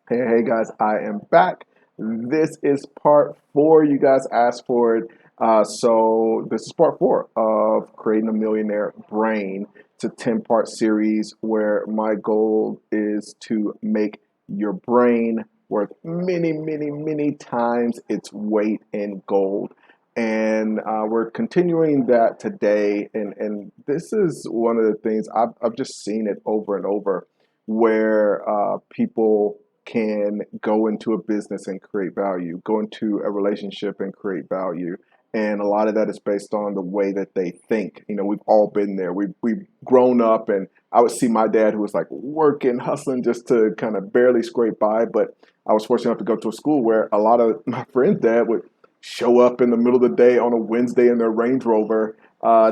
Hey guys, I am back. This is part four. You guys asked for it. So this is part four of Creating a Millionaire Brain. It's a 10-part series where my goal is to make your brain worth many, many, many times its weight in gold. And we're continuing that today. And this is one of the things I've just seen it over and over where people can go into a business and create value, go into a relationship and create value. And a lot of that is based on the way that they think. You know, we've all been there. We've grown up, and I would see my dad who was like working, hustling just to kind of barely scrape by. But I was fortunate enough to go to a school where a lot of my friends' dad would show up in the middle of the day on a Wednesday in their Range Rover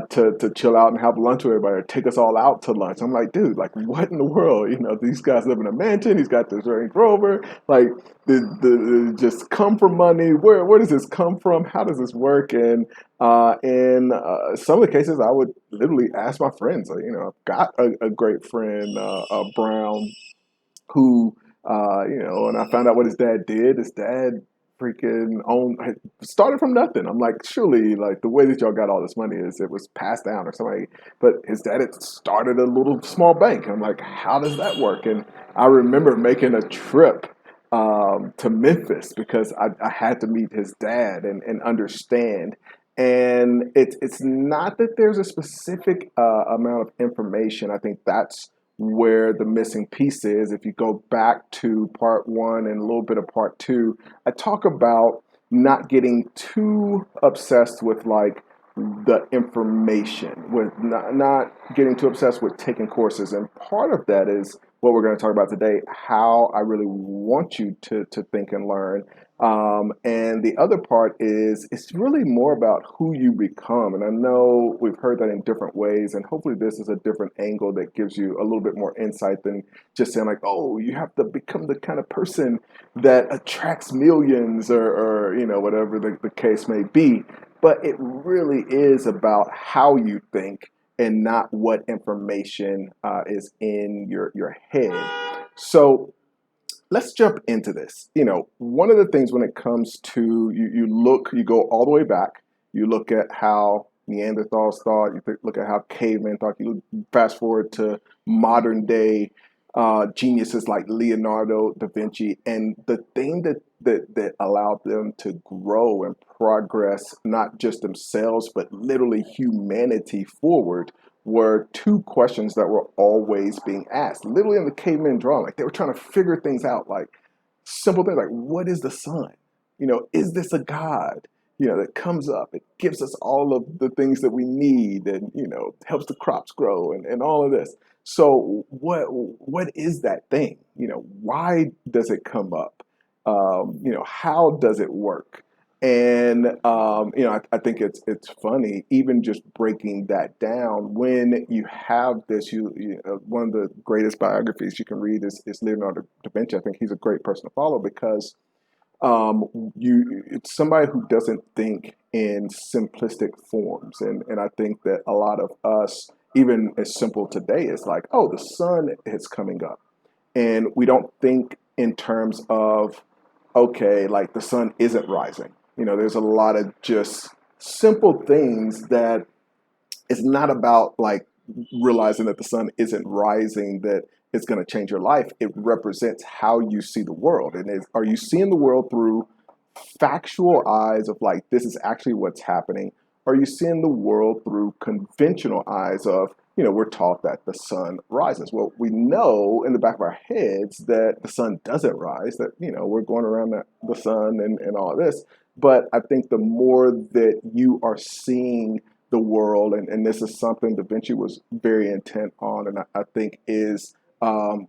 to chill out and have lunch with everybody, or take us all out to lunch. I'm like, dude, like, what in the world? You know, these guys live in a mansion. He's got this Range Rover. Like, just come from money. Where does this come from? How does this work? And in some of the cases, I would literally ask my friends. You know, I've got a great friend, Brown, who, and I found out what his dad did. His dad freaking owned, started from nothing. I'm like, surely, like, the way that y'all got all this money is it was passed down or something. But his dad had started a little small bank. I'm like, how does that work? And I remember making a trip to Memphis because I had to meet his dad and understand. And it's not that there's a specific amount of information. I think that's where the missing piece is. If you go back to part one and a little bit of part two, I talk about not getting too obsessed with like the information, with not getting too obsessed with taking courses. And part of that is what we're going to talk about today, how I really want you to think and learn. And the other part is it's really more about who you become. And I know we've heard that in different ways, and hopefully this is a different angle that gives you a little bit more insight than just saying like, oh, you have to become the kind of person that attracts millions or whatever the case may be. But it really is about how you think and not what information is in your head. So let's jump into this. You know, one of the things when it comes to you go all the way back, you look at how Neanderthals thought, look at how cavemen thought, you fast forward to modern day geniuses like Leonardo da Vinci, and the thing that allowed them to grow and progress, not just themselves, but literally humanity forward, were two questions that were always being asked. Literally in the caveman drawing, like they were trying to figure things out, like simple things like, what is the sun? You know, is this a god? You know, that comes up, it gives us all of the things that we need, and helps the crops grow and all of this. So what is that thing? You know, why does it come up? How does it work? And I think it's funny, even just breaking that down. When you have this, one of the greatest biographies you can read is Leonardo da Vinci. I think he's a great person to follow because it's somebody who doesn't think in simplistic forms, and I think that a lot of us, even as simple today, is like, oh, the sun is coming up, and we don't think in terms of, okay, like the sun isn't rising. You know, there's a lot of just simple things that it's not about like realizing that the sun isn't rising that it's going to change your life. It represents how you see the world. And are you seeing the world through factual eyes of like, this is actually what's happening? Are you seeing the world through conventional eyes of, we're taught that the sun rises? Well, we know in the back of our heads that the sun doesn't rise, that, we're going around the sun and all this. But I think the more that you are seeing the world, and this is something Da Vinci was very intent on, and I think is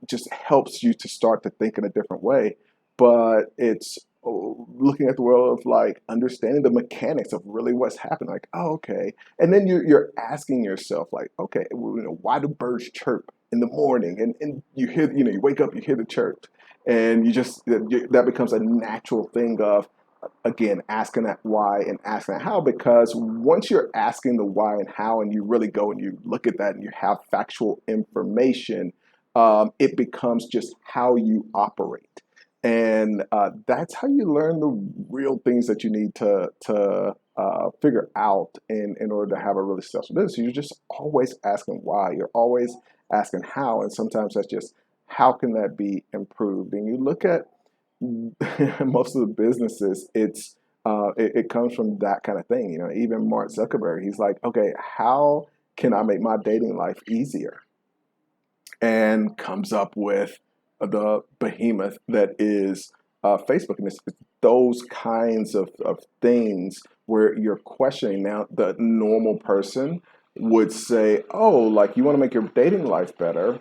just helps you to start to think in a different way. But it's looking at the world of like understanding the mechanics of really what's happening. Like, oh, okay, and then you're asking yourself like, okay, well, why do birds chirp in the morning? And you hear, you wake up, you hear the chirp, and that becomes a natural thing of, again, asking that why and asking that how, because once you're asking the why and how, and you really go and you look at that and you have factual information, it becomes just how you operate. And that's how you learn the real things that you need to figure out in order to have a really successful business. You're just always asking why. You're always asking how. And sometimes that's just how can that be improved? And you look at most of the businesses, it comes from that kind of thing. You know, even Mark Zuckerberg, he's like, okay, how can I make my dating life easier? And comes up with the behemoth that is Facebook. And it's those kinds of things where you're questioning. Now, the normal person would say, oh, like you want to make your dating life better.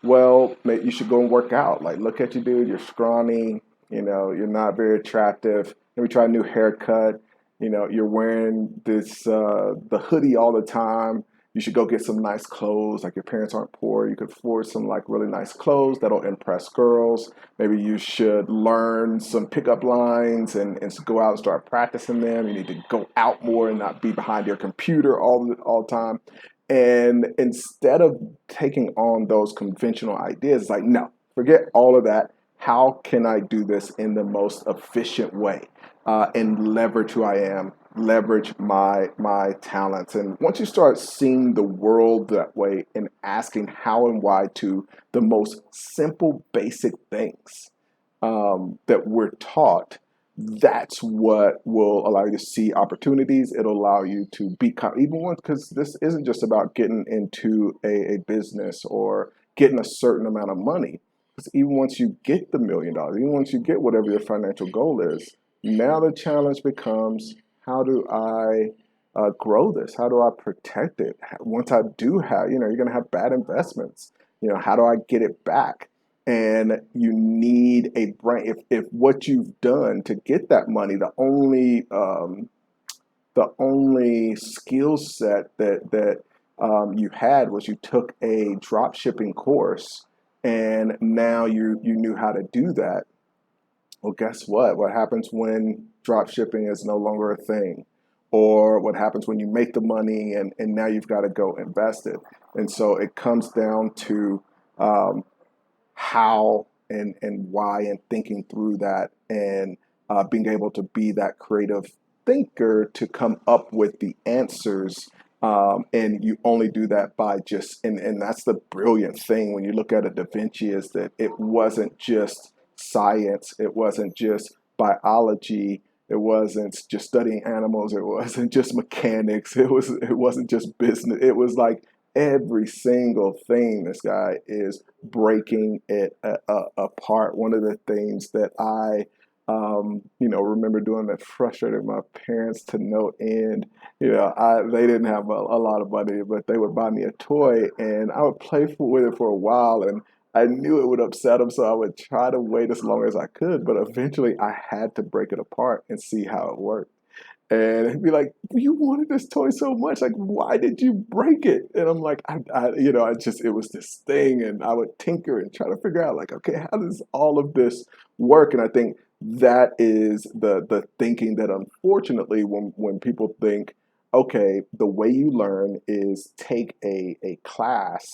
Well, you should go and work out. Like, look at you, dude. You're scrawny. You know, you're not very attractive. Maybe try a new haircut. You know, you're wearing this the hoodie all the time. You should go get some nice clothes. Like your parents aren't poor, you could afford some like really nice clothes that'll impress girls. Maybe you should learn some pickup lines and go out and start practicing them. You need to go out more and not be behind your computer all the time. And instead of taking on those conventional ideas, it's like, no, forget all of that. How can I do this in the most efficient way and leverage who I am, leverage my talents? And once you start seeing the world that way and asking how and why to the most simple, basic things that we're taught, that's what will allow you to see opportunities. It'll allow you to be even once, because this isn't just about getting into a business or getting a certain amount of money. Because even once you get the $1 million, even once you get whatever your financial goal is, now the challenge becomes, how do I grow this? How do I protect it? Once I do have, you know, you're going to have bad investments. You know, how do I get it back? And you need a brain. If what you've done to get that money, the only skill set that you had was you took a drop shipping course, and now you knew how to do that. Well, guess what? What happens when drop shipping is no longer a thing? Or what happens when you make the money and now you've got to go invest it? And so it comes down to um, how and why, and thinking through that, and being able to be that creative thinker to come up with the answers. And you only do that by just, and that's the brilliant thing when you look at a Da Vinci, is that it wasn't just science, it wasn't just biology, it wasn't just studying animals, it wasn't just mechanics, it wasn't just business. It was like every single thing. This guy is breaking it apart. One of the things that I remember doing that frustrated my parents to no end. You know, they didn't have a lot of money, but they would buy me a toy, and I would play with it for a while, and I knew it would upset them, so I would try to wait as long as I could. But eventually, I had to break it apart and see how it worked. And he'd be like, "You wanted this toy so much. Like, why did you break it?" And I'm like, it was this thing." And I would tinker and try to figure out, like, okay, how does all of this work? And I think that is the thinking that, unfortunately, when people think, okay, the way you learn is take a class.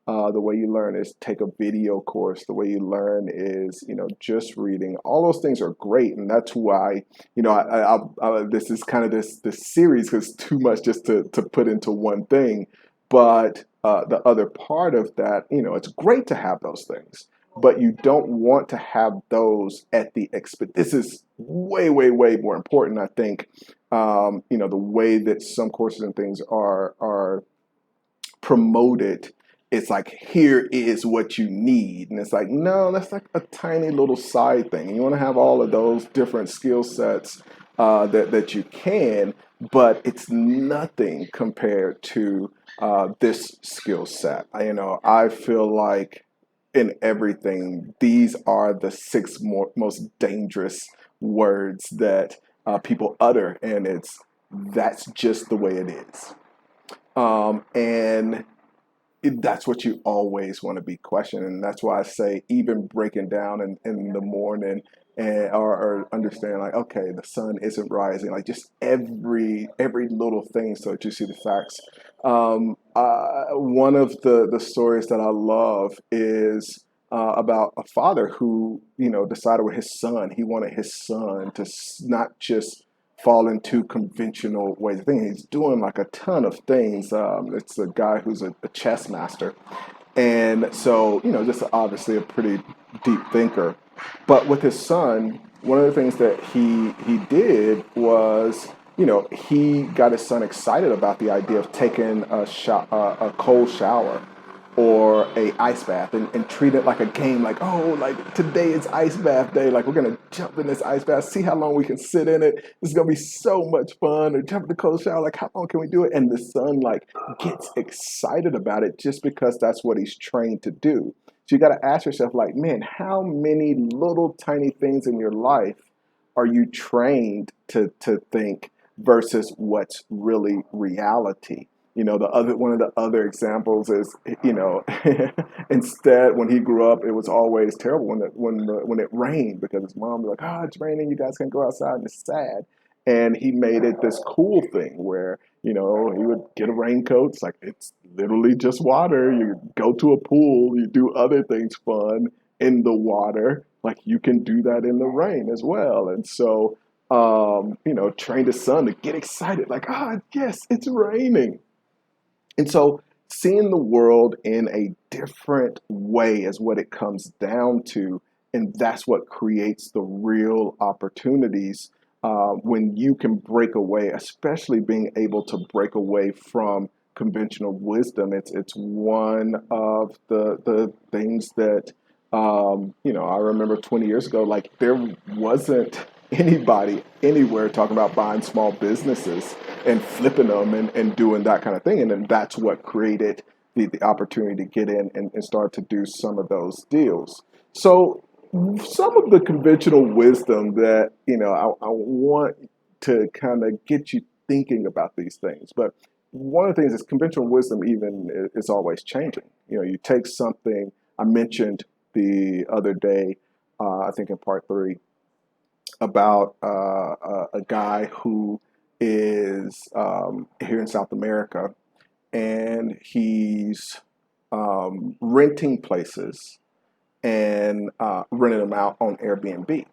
The way you learn is take a video course. The way you learn is, just reading. All those things are great, and that's why, this is kind of this series, because too much just to put into one thing. But the other part of that, it's great to have those things, but you don't want to have those at the expense. This is way, way, way more important, I think. The way that some courses and things are promoted, it's like, here is what you need, and it's like, no, that's like a tiny little side thing. You want to have all of those different skill sets that you can, but it's nothing compared to this skill set. I feel like in everything, these are the six most dangerous words that people utter, and that's just the way it is. And that's what you always want to be questioning. And that's why I say, even breaking down in the morning, and or understand, like, okay, the sun isn't rising, like just every little thing, so that you see the facts. One of the stories that I love is about a father who, decided with his son, he wanted his son to not just fall into conventional ways of thinking. He's doing like a ton of things. It's a guy who's a chess master. And so, just obviously a pretty deep thinker. But with his son, one of the things that he did was, he got his son excited about the idea of taking a cold shower or a ice bath, and treat it like a game, like, oh, like today is ice bath day, like we're gonna jump in this ice bath, see how long we can sit in it. This is gonna be so much fun. Or jump in the cold shower, like how long can we do it? And the son like gets excited about it just because that's what he's trained to do. So you got to ask yourself, like, man, how many little tiny things in your life are you trained to think versus what's really reality? The other one of the other examples is, instead, when he grew up, it was always terrible when it rained, because his mom was like, "Oh, it's raining, you guys can't go outside," and it's sad. And he made it this cool thing where, he would get a raincoat. It's like, it's literally just water. You go to a pool, you do other things fun in the water. Like, you can do that in the rain as well. And so, trained his son to get excited, like, ah, yes, it's raining. And so seeing the world in a different way is what it comes down to. And that's what creates the real opportunities, when you can break away, especially being able to break away from conventional wisdom. It's one of the things that, I remember 20 years ago, like there wasn't anybody anywhere talking about buying small businesses and flipping them and doing that kind of thing. And then that's what created the opportunity to get in and start to do some of those deals. So some of the conventional wisdom that, I want to kind of get you thinking about these things. But one of the things is conventional wisdom even is always changing. You take something I mentioned the other day, I think in part three, about a guy who is here in South America, and he's renting places and renting them out on Airbnb,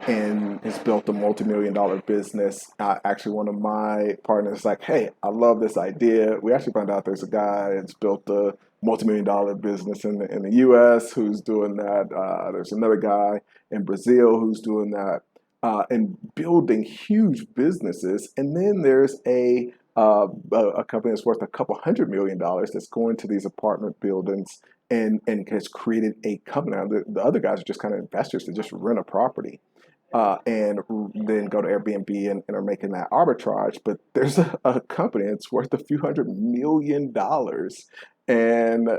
and has built a multi-million-dollar business. Actually, one of my partners is like, "Hey, I love this idea." We actually found out there's a guy that's built a multi-million-dollar business in the U.S. who's doing that. There's another guy in Brazil who's doing that, and building huge businesses. And then there's a company that's worth a couple $100 million that's going to these apartment buildings and has created a company. Now, the other guys are just kind of investors that just rent a property, and then go to Airbnb and are making that arbitrage. But there's a company that's worth a few $100 million, and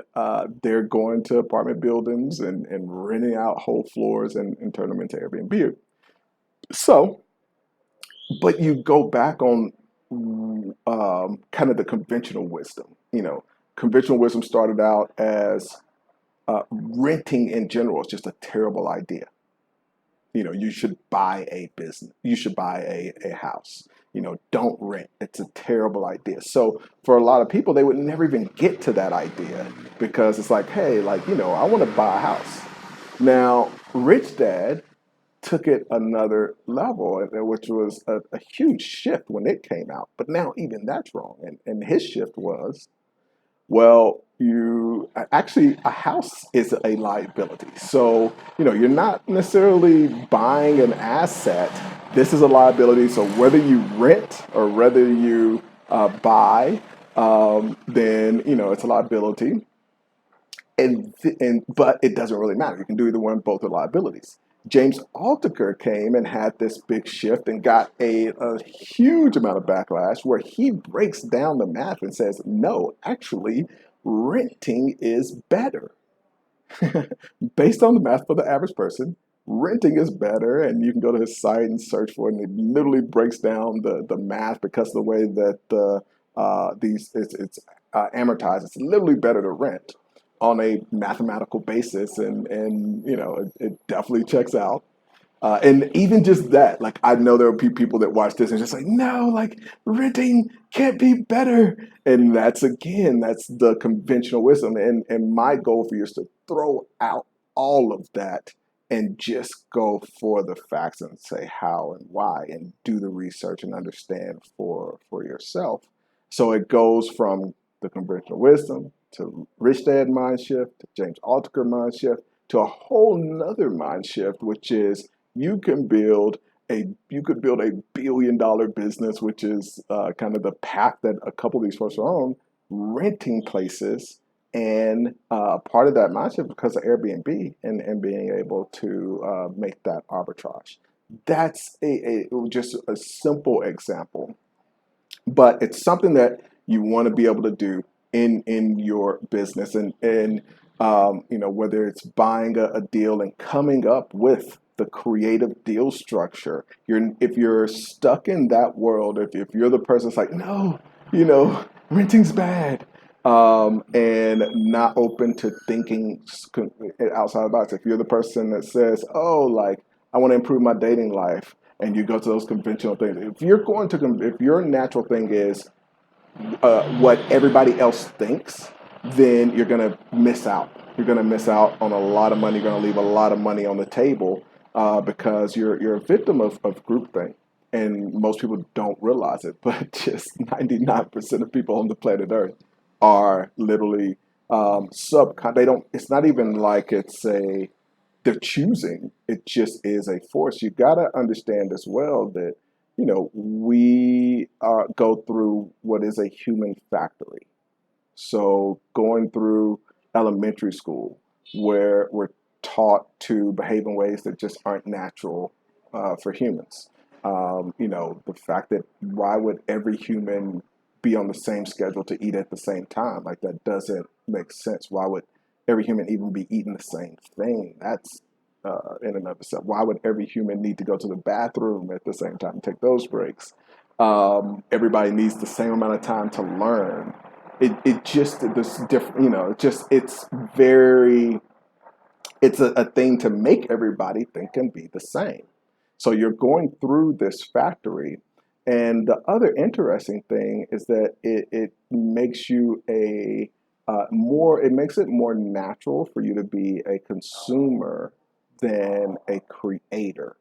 they're going to apartment buildings and renting out whole floors and turn them into Airbnb. So, but you go back on kind of the conventional wisdom. Conventional wisdom started out as renting in general is just a terrible idea. You should buy a business. You should buy a house. Don't rent. It's a terrible idea. So for a lot of people, they would never even get to that idea because it's like, hey, like, I want to buy a house. Now, Rich Dad took it another level, which was a huge shift when it came out. But now even that's wrong. And his shift was, well, you actually, a house is a liability. So, you're not necessarily buying an asset. This is a liability. So whether you rent or whether you buy, then, it's a liability. But it doesn't really matter. You can do either one, both are liabilities. James Altucher came and had this big shift and got a huge amount of backlash where he breaks down the math and says, no, actually, renting is better. Based on the math for the average person, renting is better. And you can go to his site and search for it, and it literally breaks down the math because of the way that it's amortized. It's literally better to rent on a mathematical basis, and it definitely checks out. And even just that, like, I know there will be people that watch this and just like, no, like renting can't be better. And that's the conventional wisdom. And my goal for you is to throw out all of that and just go for the facts and say how and why and do the research and understand for yourself. So it goes from the conventional wisdom to Rich Dad mind shift to James Altucher mind shift to a whole nother mind shift, which is you can build you could build $1 billion business, which is kind of the path that a couple of these folks are on, renting places. And part of that mindset because of Airbnb and being able to make that arbitrage. That's just a simple example, but it's something that you want to be able to do in your business and whether it's buying a deal and coming up with the creative deal structure. If you're stuck in that world, if you're the person that's like, no, renting's bad, and not open to thinking outside the box. If you're the person that says, oh, like, I want to improve my dating life, and you go to those conventional things. If your natural thing is what everybody else thinks, then you're gonna miss out. You're gonna miss out on a lot of money. You're gonna leave a lot of money on the table because you're a victim of groupthink, and most people don't realize it. But just 99% of people on the planet Earth are literally They don't. It's not even like it's a they're choosing. It just is a force. You got to understand as well that we go through what is a human factory. So going through elementary school, where we're taught to behave in ways that just aren't natural for humans. The fact that why would every human be on the same schedule to eat at the same time? Like that doesn't make sense. Why would every human even be eating the same thing? That's in and of itself. Why would every human need to go to the bathroom at the same time and take those breaks? Everybody needs the same amount of time to learn. It just this different, it's very it's a thing to make everybody think and be the same. So you're going through this factory. And the other interesting thing is that it makes you it makes it more natural for you to be a consumer than a creator.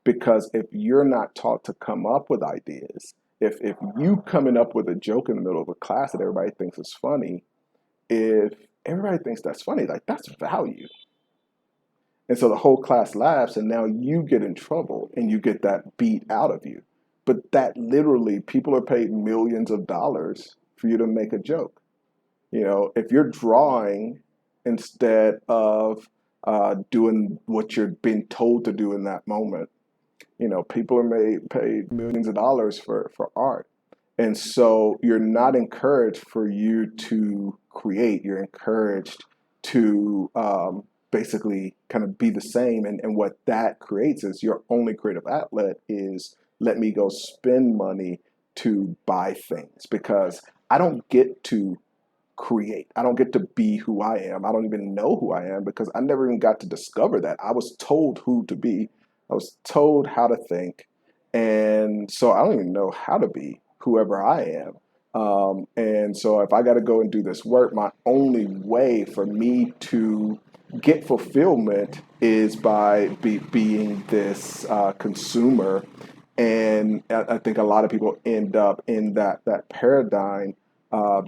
Because if you're not taught to come up with ideas, if you coming up with a joke in the middle of a class that everybody thinks is funny, if everybody thinks that's funny, like that's value. And so the whole class laughs, and now you get in trouble and you get that beat out of you. But that literally, people are paid millions of dollars for you to make a joke. If you're drawing instead of doing what you're being told to do in that moment, people are paid millions of dollars for art. And so you're not encouraged for you to create. You're encouraged to basically kind of be the same. And what that creates is your only creative outlet is let me go spend money to buy things because I don't get to create. I don't get to be who I am. I don't even know who I am because I never even got to discover that. I was told who to be. I was told how to think. And so I don't even know how to be whoever I am. And so if I got to go and do this work, my only way for me to get fulfillment is by being this consumer. And I think a lot of people end up in that paradigm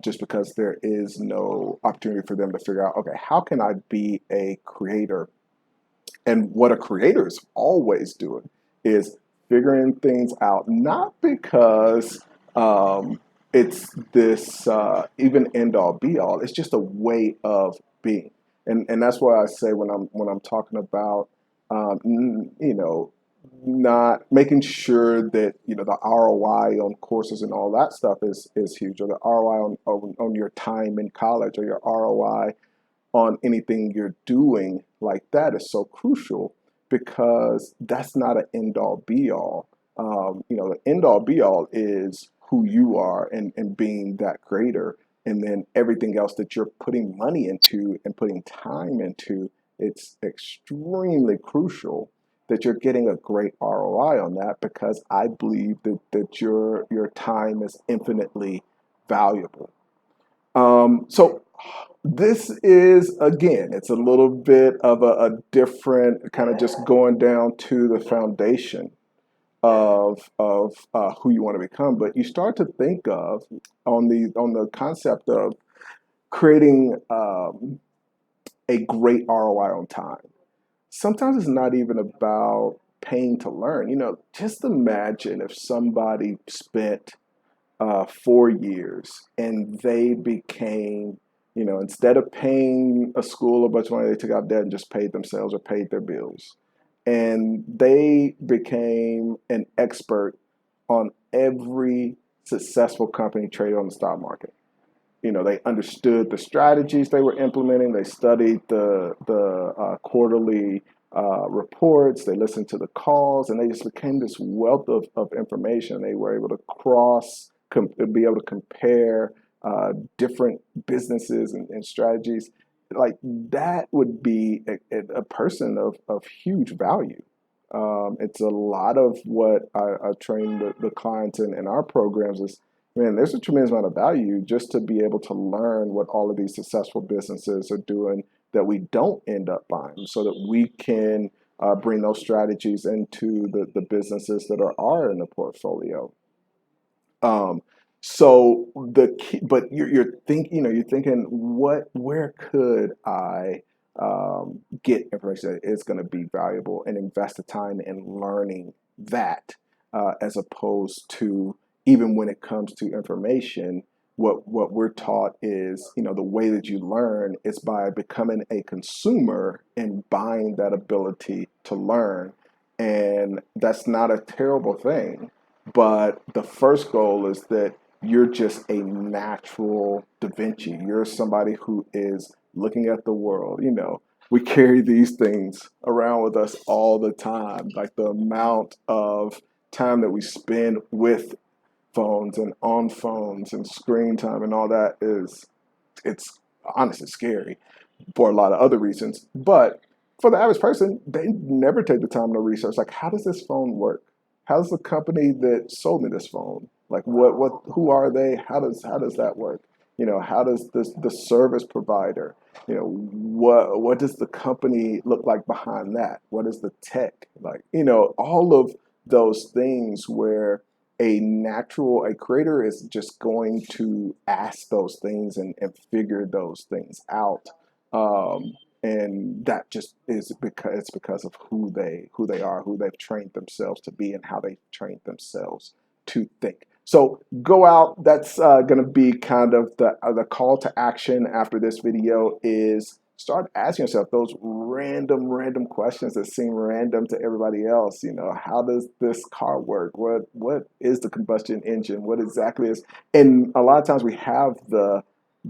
just because there is no opportunity for them to figure out, okay, how can I be a creator? And what a creator is always doing is figuring things out, not because it's this even end all be all. It's just a way of being, and that's why I say when I'm talking about not making sure that the ROI on courses and all that stuff is huge, or the ROI on your time in college, or your ROI on anything you're doing like that is so crucial because that's not an end all be all. The end all be all is who you are and being that creator. And then everything else that you're putting money into and putting time into, it's extremely crucial that you're getting a great ROI on that because I believe that your time is infinitely valuable. So This is, again, it's a little bit of a different kind of just going down to the foundation of who you want to become. But you start to think of on the concept of creating a great ROI on time. Sometimes it's not even about paying to learn. Just imagine if somebody spent 4 years and they became, instead of paying a school a bunch of money, they took out debt and just paid themselves or paid their bills. And they became an expert on every successful company traded on the stock market. They understood the strategies they were implementing. They studied the quarterly reports. They listened to the calls, and they just became this wealth of information. They were able to be able to compare different businesses and strategies. Like that would be a person of huge value. It's a lot of what I train the clients in our programs is, man, there's a tremendous amount of value just to be able to learn what all of these successful businesses are doing that we don't end up buying so that we can bring those strategies into the businesses that are in the portfolio. Um, so the key, but you're thinking, where could I get information that is going to be valuable and invest the time in learning that, as opposed to even when it comes to information, what we're taught is, the way that you learn is by becoming a consumer and buying that ability to learn. And that's not a terrible thing. But the first goal is that you're just a natural Da Vinci. You're somebody who is looking at the world. We carry these things around with us all the time. Like the amount of time that we spend with phones and on phones and screen time and all that it's honestly scary for a lot of other reasons. But for the average person, they never take the time to research, like, how does this phone work? How does the company that sold me this phone, like, who are they? How does that work? How does the service provider, what does the company look like behind that? What is the tech like? All of those things where a creator is just going to ask those things and figure those things out. And that just is because of who they are, who they've trained themselves to be, and how they've trained themselves to think. So go out. That's going to be kind of the call to action after this video is start asking yourself those random questions that seem random to everybody else. How does this car work? What is the combustion engine? What exactly is? And a lot of times we have the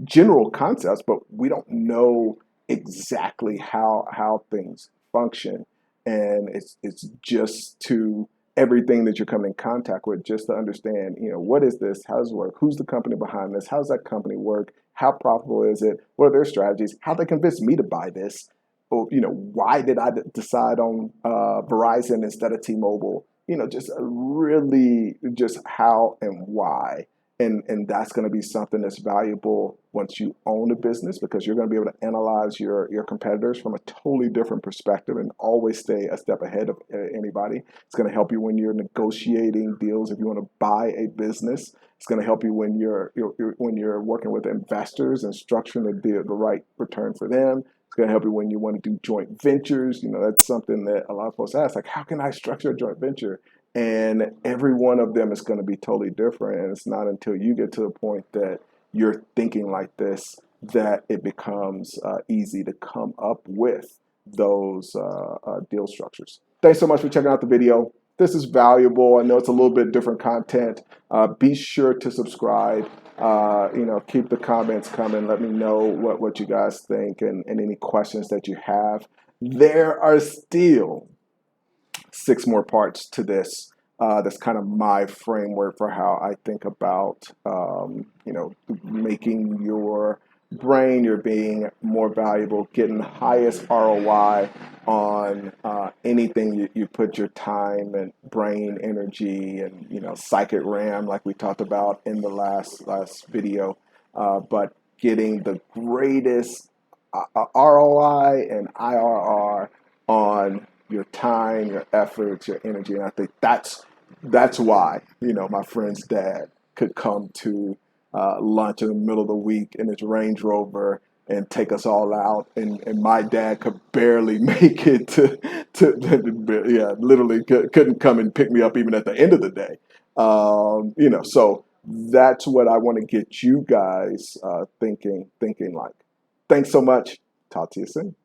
general concepts, but we don't know exactly how things function. And it's just to everything that you're coming in contact with, just to understand, what is this? How does it work? Who's the company behind this? How does that company work? How profitable is it? What are their strategies? How they convince me to buy this? Or, why did I decide on Verizon instead of T-Mobile? Just really just how and why. And that's going to be something that's valuable once you own a business, because you're going to be able to analyze your competitors from a totally different perspective and always stay a step ahead of anybody. It's going to help you when you're negotiating deals if you want to buy a business. It's going to help you when you're working with investors and structuring the right return for them. It's going to help you when you want to do joint ventures. That's something that a lot of folks ask, like, how can I structure a joint venture? And every one of them is going to be totally different. And it's not until you get to the point that you're thinking like this that it becomes easy to come up with those deal structures. Thanks so much for checking out the video. This is valuable. I know it's a little bit different content. Be sure to subscribe. Keep the comments coming. Let me know what you guys think and any questions that you have. There are still 6 more parts to this. That's kind of my framework for how I think about, making your brain, your being more valuable, getting the highest ROI on anything you put your time and brain energy and, psychic RAM, like we talked about in the last video. But getting the greatest ROI and IRR on your time, your efforts, your energy. And I think that's why, my friend's dad could come to lunch in the middle of the week in his Range Rover and take us all out. And my dad could barely make it yeah, literally couldn't come and pick me up even at the end of the day. So that's what I want to get you guys thinking like. Thanks so much. Talk to you soon.